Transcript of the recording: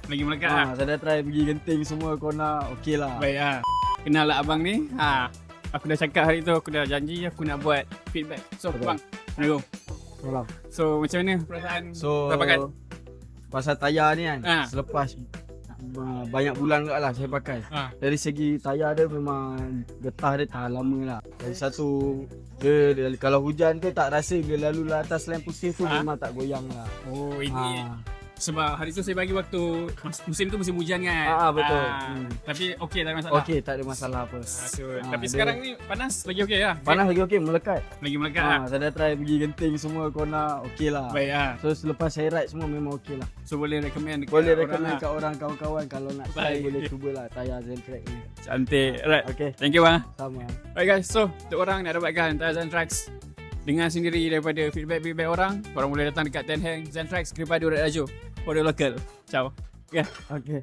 Lagi melekat lah. Saya dah try pergi Genting semua corner, okey lah. Baik lah. Kenal lah abang ni. Aku dah cakap hari tu, aku dah janji aku nak buat feedback. So Betul. bang, Assalamualaikum. Tolong. So macam mana perasaan So kau pakai? pasal tayar ni kan, Ha. selepas banyak bulan juga lah saya pakai. Dari segi tayar dia memang getah dia tahan lama lah. Dari satu dia kalau hujan tu tak rasa dia lalu lah atas lamp pusing tu memang tak goyang lah. Oh ini sebab hari tu saya bagi waktu musim tu musim hujan kan. Betul. Tapi okey tak ada masalah. Okey, tak ada masalah apa. Tapi dia- sekarang ni panas lagi okey lah. Panas lagi okey, melekat. Lagi melekat lah. Saya dah try pergi Genting semua corner, okey lah. Baik lah. So selepas saya ride semua memang okey lah. So boleh recommend dekat Boleh orang recommend lah. kat orang kawan-kawan kalau nak try Baik. boleh cubalah tayar Zentrack ni. Cantik. Right. Okey, Thank you bang. sama. Alright guys, so untuk orang nak dapatkan tayar Zentrax dengar sendiri daripada feedback orang, korang boleh datang dekat Ten Hang Zentrax Kripa Durat Laju for the local. Ciao. Okay. Okey.